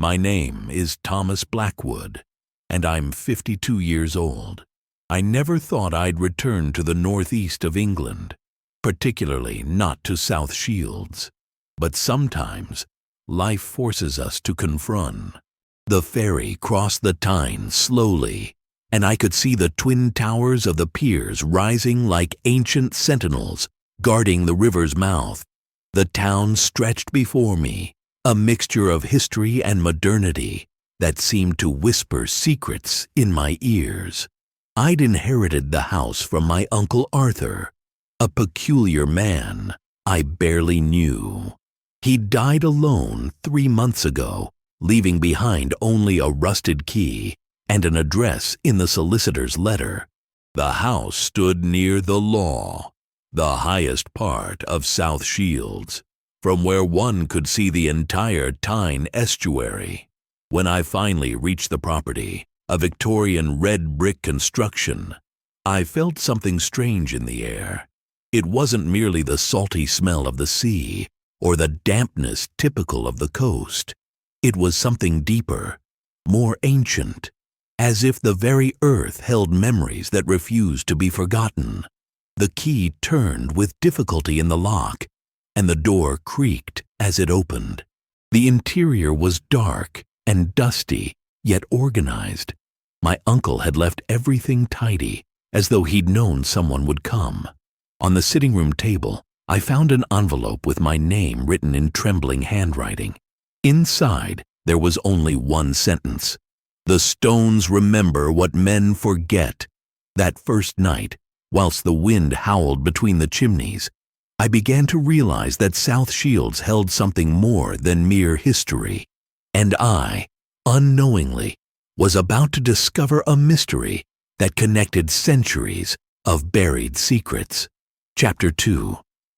My name is Thomas Blackwood, and I'm 52 years old. I never thought I'd return to the northeast of England, particularly not to South Shields. But sometimes, life forces us to confront. The ferry crossed the Tyne slowly, and I could see the twin towers of the piers rising like ancient sentinels guarding the river's mouth. The town stretched before me, a mixture of history and modernity that seemed to whisper secrets in my ears. I'd inherited the house from my Uncle Arthur, a peculiar man I barely knew. He died alone 3 months ago, leaving behind only a rusted key and an address in the solicitor's letter. The house stood near the Law, the highest part of South Shields, from where one could see the entire Tyne estuary. When I finally reached the property, a Victorian red brick construction, I felt something strange in the air. It wasn't merely the salty smell of the sea or the dampness typical of the coast. It was something deeper, more ancient, as if the very earth held memories that refused to be forgotten. The key turned with difficulty in the lock, and the door creaked as it opened. The interior was dark and dusty, yet organized. My uncle had left everything tidy, as though he'd known someone would come. On the sitting room table, I found an envelope with my name written in trembling handwriting. Inside, there was only one sentence: "The stones remember what men forget." That first night, whilst the wind howled between the chimneys, I began to realize that South Shields held something more than mere history, and I, unknowingly, was about to discover a mystery that connected centuries of buried secrets. Chapter 2.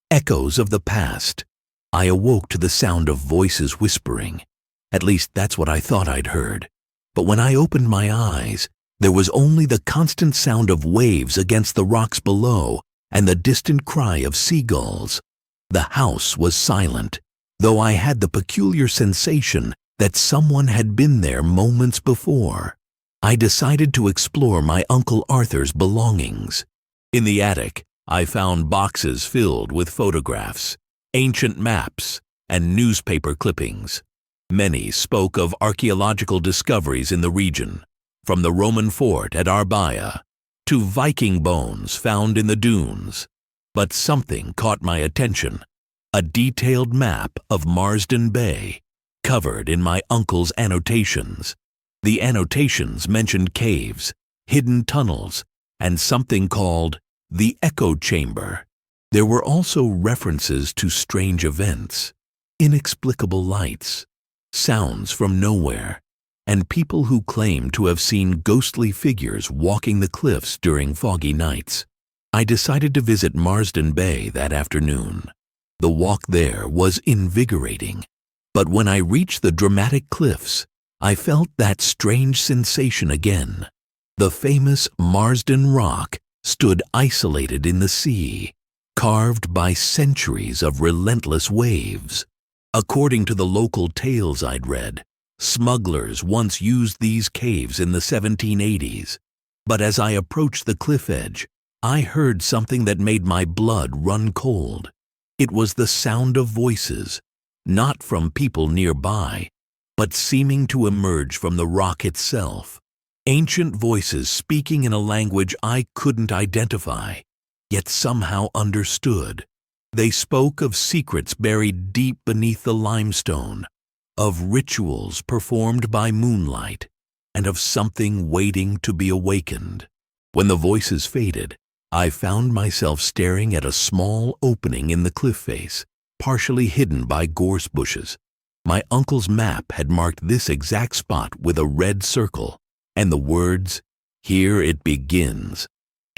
Echoes of the Past. I awoke to the sound of voices whispering. At least that's what I thought I'd heard. But when I opened my eyes, there was only the constant sound of waves against the rocks below and the distant cry of seagulls. The house was silent, though I had the peculiar sensation that someone had been there moments before. I decided to explore my Uncle Arthur's belongings. In the attic, I found boxes filled with photographs, ancient maps, and newspaper clippings. Many spoke of archaeological discoveries in the region, from the Roman fort at Arbaia to Viking bones found in the dunes. But something caught my attention: a detailed map of Marsden Bay, covered in my uncle's annotations. The annotations mentioned caves, hidden tunnels, and something called the Echo Chamber. There were also references to strange events, inexplicable lights, sounds from nowhere, and people who claimed to have seen ghostly figures walking the cliffs during foggy nights. I decided to visit Marsden Bay that afternoon. The walk there was invigorating, but when I reached the dramatic cliffs, I felt that strange sensation again. The famous Marsden Rock stood isolated in the sea, carved by centuries of relentless waves. According to the local tales I'd read, smugglers once used these caves in the 1780s. But as I approached the cliff edge, I heard something that made my blood run cold. It was the sound of voices, not from people nearby, but seeming to emerge from the rock itself. Ancient voices speaking in a language I couldn't identify, yet somehow understood. They spoke of secrets buried deep beneath the limestone, of rituals performed by moonlight, and of something waiting to be awakened. When the voices faded, I found myself staring at a small opening in the cliff face, partially hidden by gorse bushes. My uncle's map had marked this exact spot with a red circle, and the words, "Here it begins."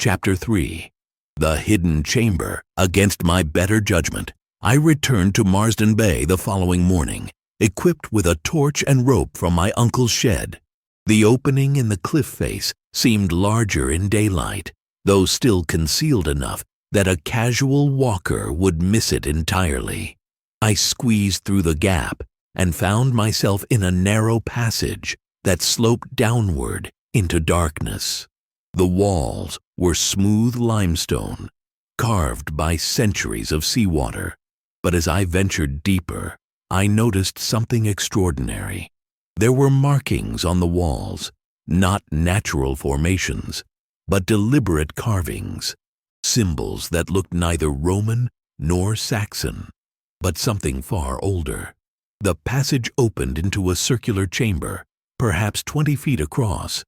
Chapter 3. The Hidden Chamber. Against my better judgment, I returned to Marsden Bay the following morning, equipped with a torch and rope from my uncle's shed. The opening in the cliff face seemed larger in daylight, though still concealed enough that a casual walker would miss it entirely. I squeezed through the gap and found myself in a narrow passage that sloped downward into darkness. The walls were smooth limestone, carved by centuries of seawater. But as I ventured deeper, I noticed something extraordinary. There were markings on the walls, not natural formations, but deliberate carvings, symbols that looked neither Roman nor Saxon, but something far older. The passage opened into a circular chamber, perhaps 20 feet across.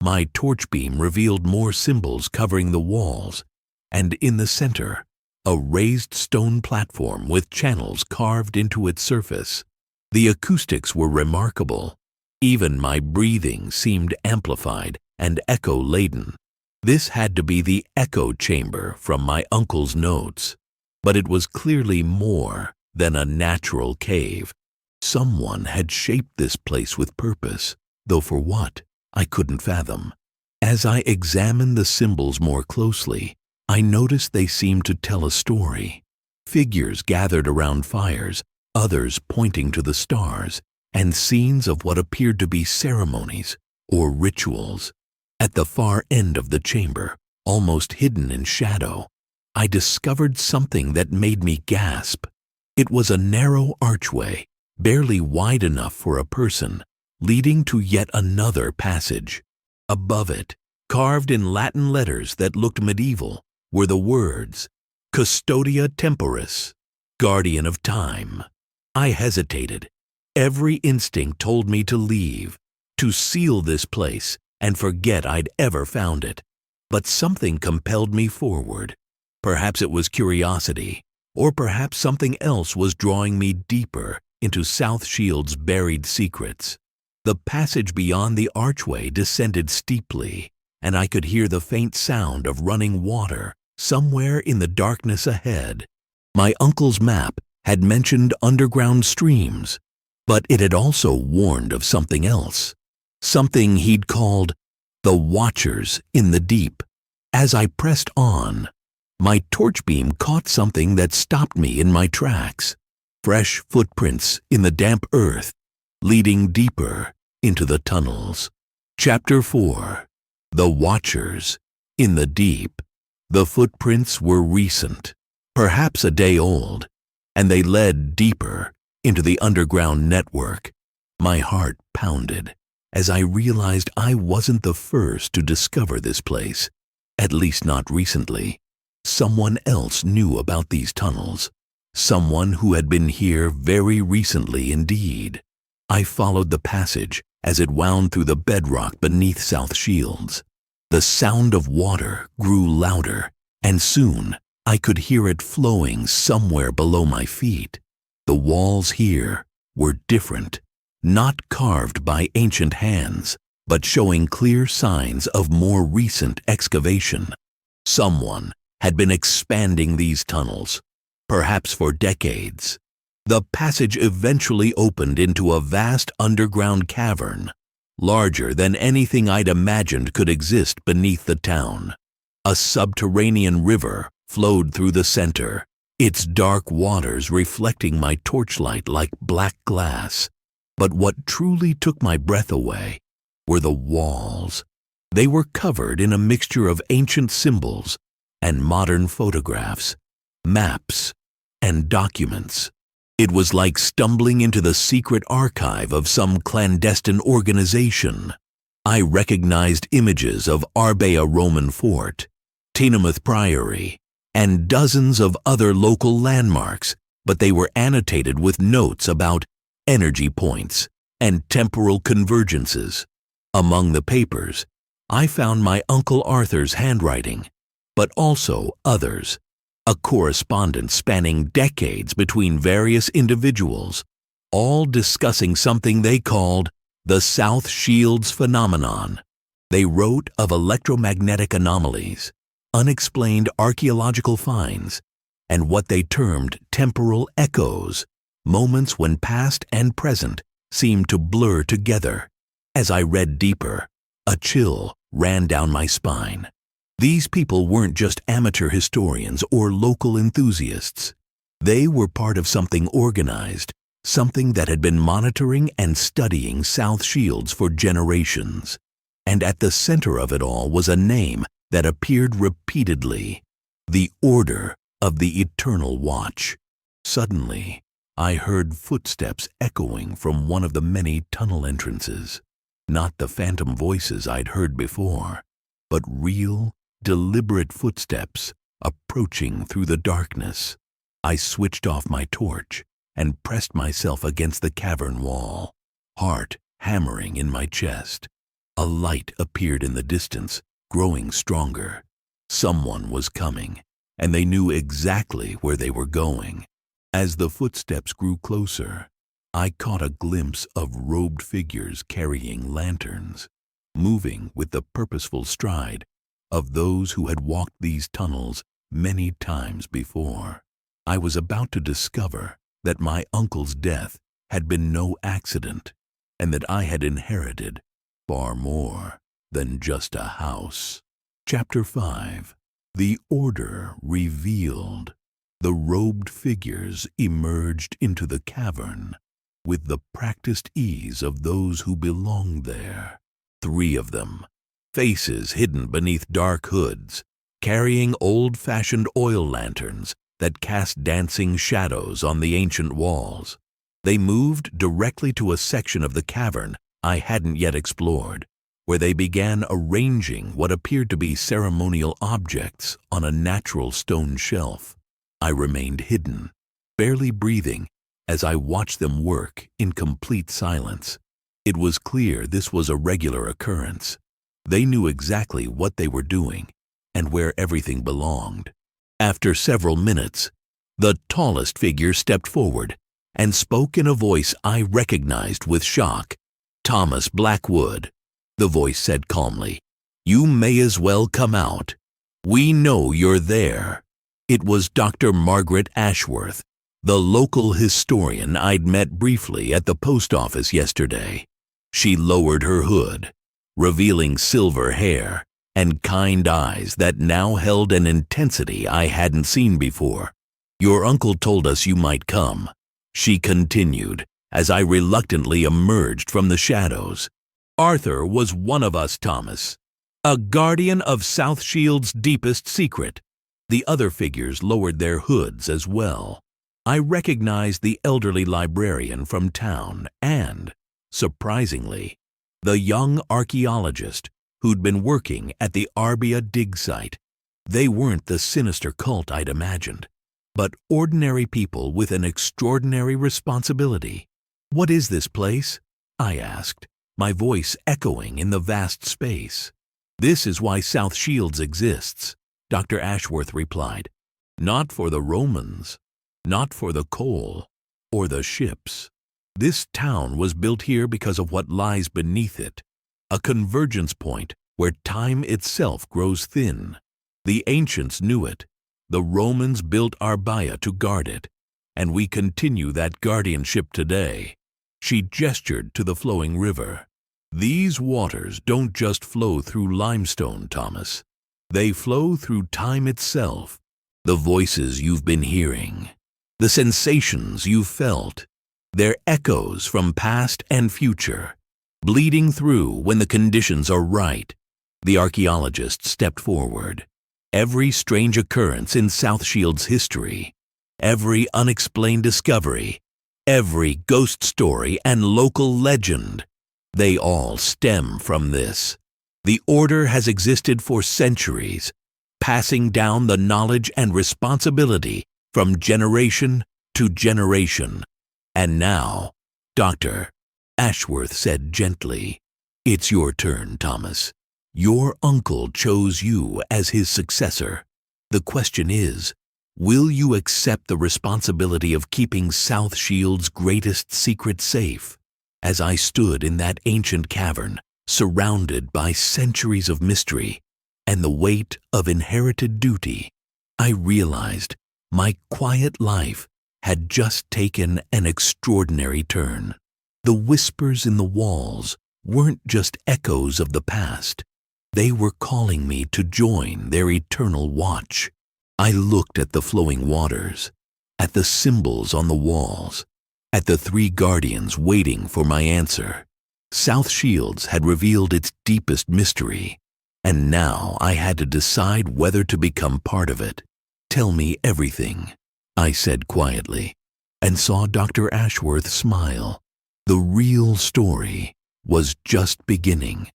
My torch beam revealed more symbols covering the walls, and in the center, a raised stone platform with channels carved into its surface. The acoustics were remarkable. Even my breathing seemed amplified and echo-laden. This had to be the echo chamber from my uncle's notes, but it was clearly more than a natural cave. Someone had shaped this place with purpose, though for what, I couldn't fathom. As I examined the symbols more closely, I noticed they seemed to tell a story. Figures gathered around fires, others pointing to the stars, and scenes of what appeared to be ceremonies or rituals. At the far end of the chamber, almost hidden in shadow, I discovered something that made me gasp. It was a narrow archway, barely wide enough for a person, leading to yet another passage. Above it, carved in Latin letters that looked medieval, were the words, Custodia Temporis, Guardian of Time. I hesitated. Every instinct told me to leave, to seal this place and forget I'd ever found it. But something compelled me forward. Perhaps it was curiosity, or perhaps something else was drawing me deeper into South Shield's buried secrets. The passage beyond the archway descended steeply, and I could hear the faint sound of running water somewhere in the darkness ahead. My uncle's map had mentioned underground streams, but it had also warned of something else, something he'd called the Watchers in the Deep. As I pressed on, my torch beam caught something that stopped me in my tracks. Fresh footprints in the damp earth, leading deeper into the tunnels. Chapter 4. The Watchers in the Deep. The footprints were recent, perhaps a day old, and they led deeper into the underground network. My heart pounded as I realized I wasn't the first to discover this place, at least not recently. Someone else knew about these tunnels, someone who had been here very recently indeed. I followed the passage as it wound through the bedrock beneath South Shields. The sound of water grew louder, and soon I could hear it flowing somewhere below my feet. The walls here were different, not carved by ancient hands, but showing clear signs of more recent excavation. Someone had been expanding these tunnels, perhaps for decades. The passage eventually opened into a vast underground cavern, larger than anything I'd imagined could exist beneath the town. A subterranean river flowed through the center, its dark waters reflecting my torchlight like black glass. But what truly took my breath away were the walls. They were covered in a mixture of ancient symbols and modern photographs, maps, and documents. It was like stumbling into the secret archive of some clandestine organization. I recognized images of Arbea Roman Fort, Teignmouth Priory, and dozens of other local landmarks, but they were annotated with notes about energy points and temporal convergences. Among the papers, I found my Uncle Arthur's handwriting, but also others, a correspondence spanning decades between various individuals, all discussing something they called the South Shields phenomenon. They wrote of electromagnetic anomalies, unexplained archaeological finds, and what they termed temporal echoes, moments when past and present seemed to blur together. As I read deeper, a chill ran down my spine. These people weren't just amateur historians or local enthusiasts. They were part of something organized, something that had been monitoring and studying South Shields for generations. And at the center of it all was a name that appeared repeatedly: the Order of the Eternal Watch. Suddenly, I heard footsteps echoing from one of the many tunnel entrances. Not the phantom voices I'd heard before, but real, deliberate footsteps approaching through the darkness. I switched off my torch and pressed myself against the cavern wall, heart hammering in my chest. A light appeared in the distance, growing stronger. Someone was coming, and they knew exactly where they were going. As the footsteps grew closer, I caught a glimpse of robed figures carrying lanterns, moving with the purposeful stride of those who had walked these tunnels many times before. I was about to discover that my uncle's death had been no accident, and that I had inherited far more than just a house. Chapter 5. The Order Revealed. The robed figures emerged into the cavern with the practiced ease of those who belonged there. 3 of them, faces hidden beneath dark hoods, carrying old-fashioned oil lanterns that cast dancing shadows on the ancient walls. They moved directly to a section of the cavern I hadn't yet explored, where they began arranging what appeared to be ceremonial objects on a natural stone shelf. I remained hidden, barely breathing, as I watched them work in complete silence. It was clear this was a regular occurrence. They knew exactly what they were doing and where everything belonged. After several minutes, the tallest figure stepped forward and spoke in a voice I recognized with shock. "Thomas Blackwood," the voice said calmly. "You may as well come out. We know you're there." It was Dr. Margaret Ashworth, the local historian I'd met briefly at the post office yesterday. She lowered her hood, revealing silver hair and kind eyes that now held an intensity I hadn't seen before. "Your uncle told us you might come," she continued as I reluctantly emerged from the shadows. "Arthur was one of us, Thomas, a guardian of South Shields' deepest secret." The other figures lowered their hoods as well. I recognized the elderly librarian from town and, surprisingly, the young archaeologist who'd been working at the Arbia dig site. They weren't the sinister cult I'd imagined, but ordinary people with an extraordinary responsibility. "What is this place?" I asked, my voice echoing in the vast space. "This is why South Shields exists," Dr. Ashworth replied. "Not for the Romans, not for the coal, or the ships. This town was built here because of what lies beneath it, a convergence point where time itself grows thin. The ancients knew it. The Romans built Arbia to guard it, and we continue that guardianship today." She gestured to the flowing river. "These waters don't just flow through limestone, Thomas. They flow through time itself. The voices you've been hearing, the sensations you've felt, they're echoes from past and future, bleeding through when the conditions are right." The archaeologist stepped forward. "Every strange occurrence in South Shields' history, every unexplained discovery, every ghost story and local legend, they all stem from this. The Order has existed for centuries, passing down the knowledge and responsibility from generation to generation. And now," Dr. Ashworth said gently, "it's your turn, Thomas. Your uncle chose you as his successor. The question is, will you accept the responsibility of keeping South Shields' greatest secret safe?" As I stood in that ancient cavern, surrounded by centuries of mystery and the weight of inherited duty, I realized my quiet life had just taken an extraordinary turn. The whispers in the walls weren't just echoes of the past. They were calling me to join their eternal watch. I looked at the flowing waters, at the symbols on the walls, at the three guardians waiting for my answer. South Shields had revealed its deepest mystery, and now I had to decide whether to become part of it. "Tell me everything," I said quietly, and saw Dr. Ashworth smile. The real story was just beginning.